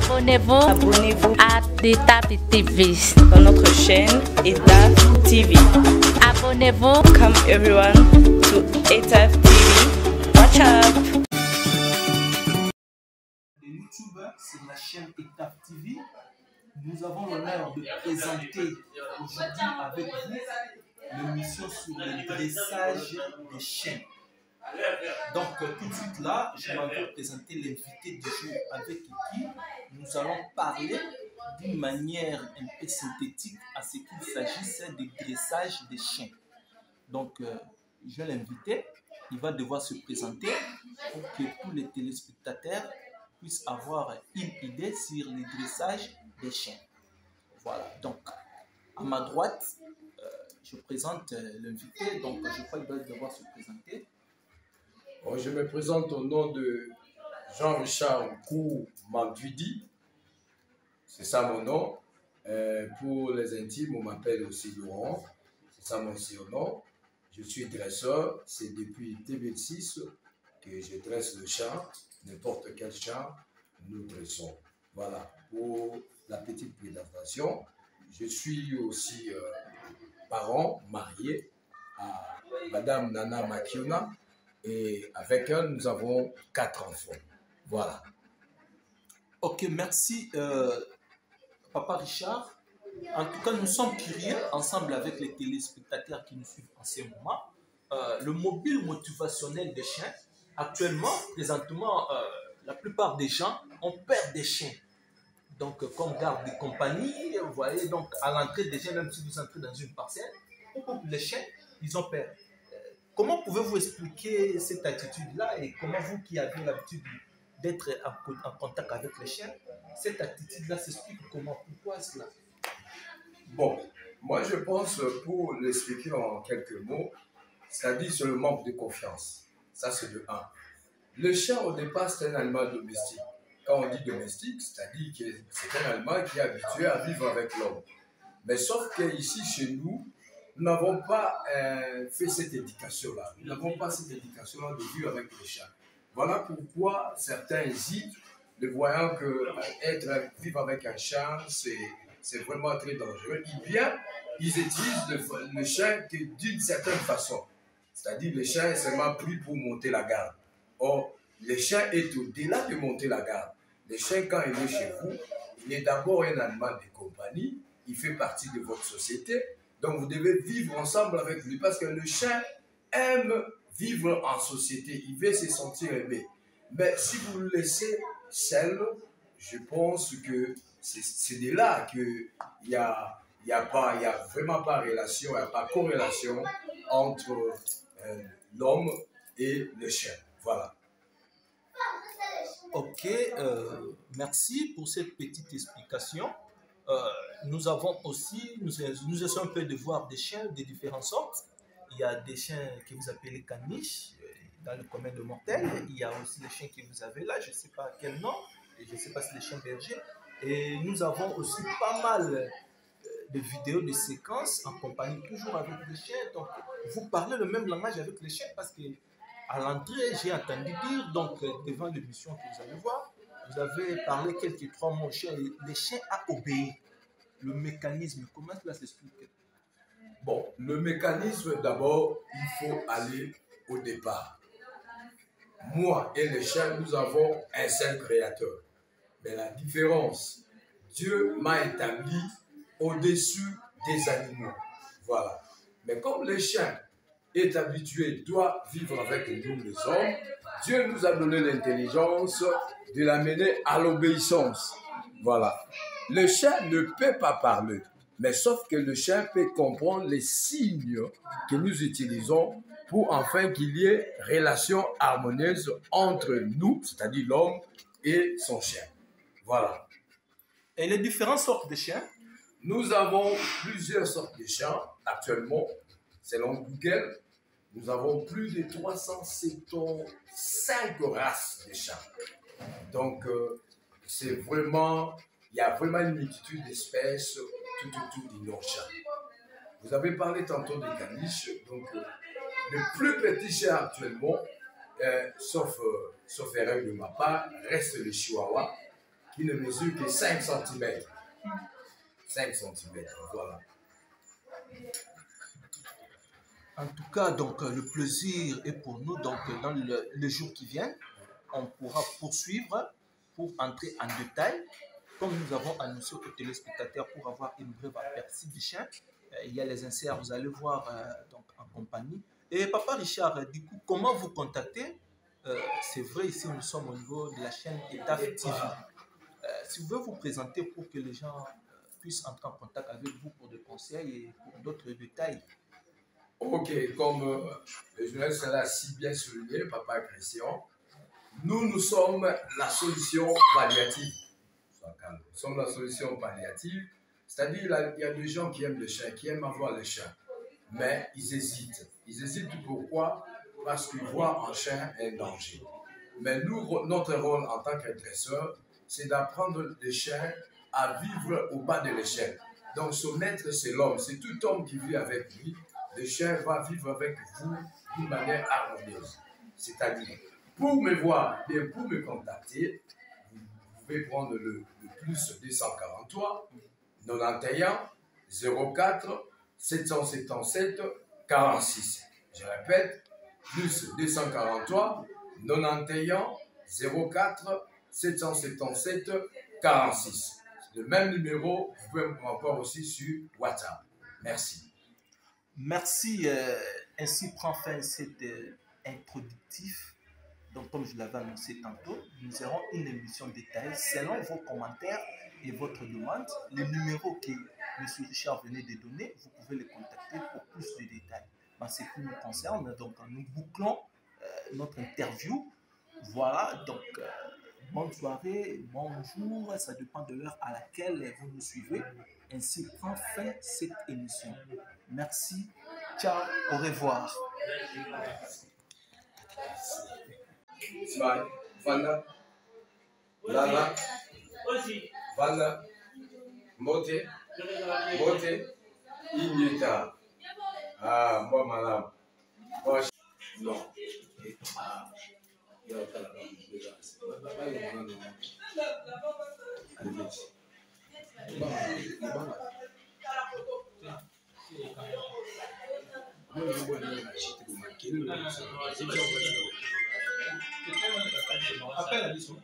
Abonnez-vous à ETAP TV dans notre chaîne ETAP TV. Abonnez-vous. Come everyone to ETAP TV. Watch up. Les youtubeurs sur la chaîne ETAP TV, nous avons l'honneur de présenter aujourd'hui avec vous l'émission sur le dressage des chiens. Donc tout de suite là, je vais vous présenter l'invité du jour avec qui nous allons parler d'une manière un peu synthétique à ce qu'il s'agisse du dressage des chiens. Donc je vais l'inviter, il va devoir se présenter pour que tous les téléspectateurs puissent avoir une idée sur le dressage des chiens. Voilà, donc à ma droite, je présente l'invité, donc je crois qu'il va devoir se présenter. Bon, je me présente au nom de Jean-Richard Kou Magduidi, c'est ça mon nom. Pour les intimes, on m'appelle aussi Laurent, c'est ça mon surnom. Je suis dresseur, c'est depuis 2006 que je dresse le chat, n'importe quel chat, nous dressons. Voilà, pour la petite présentation, je suis aussi parent, marié à Madame Nana Makiona. Et avec elle, nous avons 4 enfants. Voilà. Ok, merci Papa Richard. En tout cas, nous sommes curieux, ensemble avec les téléspectateurs qui nous suivent en ce moment, le mobile motivationnel des chiens. Actuellement, présentement, la plupart des gens, on perd des chiens. Donc, comme garde de compagnie, vous voyez, donc à l'entrée des chiens, même si vous entrez dans une parcelle, les chiens, ils ont peur. Comment pouvez-vous expliquer cette attitude-là et comment vous qui avez l'habitude d'être en contact avec les chiens, cette attitude-là s'explique comment? Pourquoi cela? Bon, moi je pense, pour l'expliquer en quelques mots, c'est-à-dire sur le manque de confiance. Ça c'est de 1. Le chien au départ c'est un animal domestique. Quand on dit domestique, c'est-à-dire que c'est un animal qui est habitué à vivre avec l'homme. Mais sauf qu'ici chez nous, nous n'avons pas fait cette éducation-là. Nous n'avons pas cette éducation-là de vivre avec les chats. Voilà pourquoi certains hésitent, de voyant que vivre avec un chat, c'est vraiment très dangereux. Ils utilisent le chien d'une certaine façon. C'est-à-dire le chien est seulement pris pour monter la garde. Or, le chien est au-delà de monter la garde. Le chien, quand il est chez vous, il est d'abord un animal de compagnie. Il fait partie de votre société. Donc, vous devez vivre ensemble avec lui parce que le chien aime vivre en société. Il veut se sentir aimé. Mais si vous le laissez seul, je pense que c'est de là qu'il n'y a vraiment pas relation, il n'y a pas corrélation entre l'homme et le chien. Voilà. Ok, merci pour cette petite explication. Nous avons aussi, nous essayons un peu de voir des chiens de différentes sortes. Il y a des chiens que vous appelez caniches dans le commun de mortel. Il y a aussi les chiens que vous avez là, je ne sais pas quel nom, et je ne sais pas si c'est les chiens bergers. Et nous avons aussi pas mal de vidéos, de séquences en compagnie toujours avec les chiens. Donc, vous parlez le même langage avec les chiens parce que à l'entrée, j'ai entendu dire, donc devant l'émission que vous allez voir, vous avez parlé quelques 3 mots aux chiens. Les chiens a obéi. Le mécanisme, comment cela s'explique? Bon, le mécanisme, d'abord, il faut aller au départ. Moi et les chiens, nous avons un seul créateur. Mais la différence, Dieu m'a établi au-dessus des animaux. Voilà. Mais comme le chien est habitué, doit vivre avec nous les hommes, Dieu nous a donné l'intelligence de l'amener à l'obéissance. Voilà. Le chien ne peut pas parler, mais sauf que le chien peut comprendre les signes que nous utilisons pour enfin qu'il y ait relation harmonieuse entre nous, c'est-à-dire l'homme, et son chien. Voilà. Et les différentes sortes de chiens? Nous avons plusieurs sortes de chiens actuellement. Selon Google, nous avons plus de 375 races de chiens. Donc, c'est vraiment, il y a vraiment une multitude d'espèces tout autour de nos chiens. Vous avez parlé tantôt des caniches. Donc, le plus petit chien actuellement, sauf erreur de ma part, reste le chihuahua, qui ne mesure que 5 cm. 5 cm, voilà. En tout cas, donc, le plaisir est pour nous. Donc, dans le jour qui vient, on pourra poursuivre pour entrer en détail, comme nous avons annoncé aux téléspectateurs pour avoir une brève aperçu du chien. Il y a les inserts, vous allez voir donc, en compagnie. Et Papa Richard, du coup, comment vous contacter? C'est vrai, ici nous sommes au niveau de la chaîne ETAF TV. Si vous voulez vous présenter pour que les gens puissent entrer en contact avec vous pour des conseils et pour d'autres détails. Ok, comme le journaliste l'a si bien souligné, Papa Christian, nous sommes la solution palliative. Nous sommes la solution palliative, c'est-à-dire il y a des gens qui aiment le chien, qui aiment avoir le chien, mais ils hésitent. Ils hésitent pourquoi? Parce qu'ils voient en chien un danger. Mais nous, notre rôle en tant que dresseur, c'est d'apprendre le chien à vivre au bas de l'échelle. Donc son maître, c'est l'homme, c'est tout homme qui vit avec lui. Le chien va vivre avec vous d'une manière harmonieuse. C'est-à-dire, pour me voir, bien pour me contacter, vous pouvez prendre le plus 243 91 04 777 46. Je répète, plus 243 91 04 777 46. Le même numéro, vous pouvez m'envoyer aussi sur WhatsApp. Merci. Merci. Ainsi prend fin cet introductif. Donc, comme je l'avais annoncé tantôt, nous aurons une émission détaillée selon vos commentaires et votre demande. Le numéro que M. Richard venait de donner, vous pouvez le contacter pour plus de détails. En ce qui nous concerne, donc, nous bouclons notre interview. Voilà, donc, bonne soirée, bonjour, ça dépend de l'heure à laquelle vous nous suivez. Ainsi prend fin cette émission. Merci, ciao, au revoir. Bye. Vanda. Lala. Vanda. Mote. Mote. Inyeta. Ah, moi, madame. Moi, non. Ah. Appelle la mission.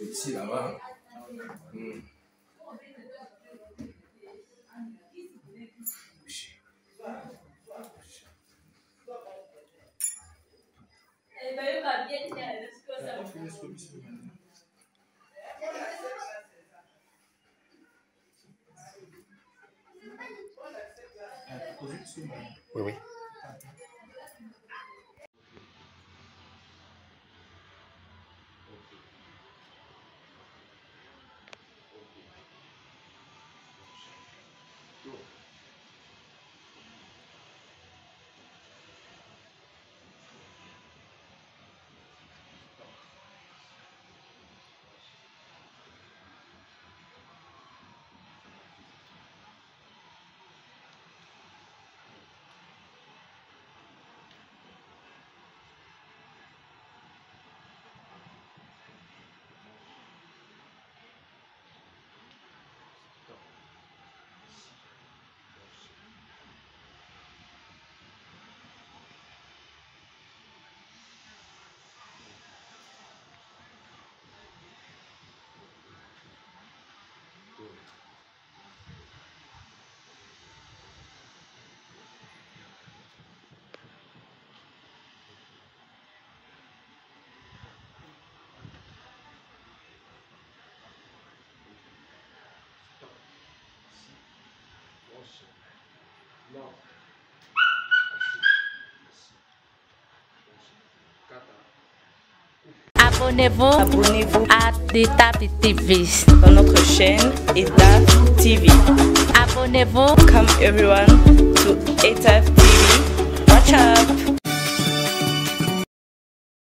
Ici, là-bas. Oui, oui. Abonnez-vous à ETAP TV dans notre chaîne ETAP TV. Abonnez-vous. Come everyone to ETAP TV. Watch up.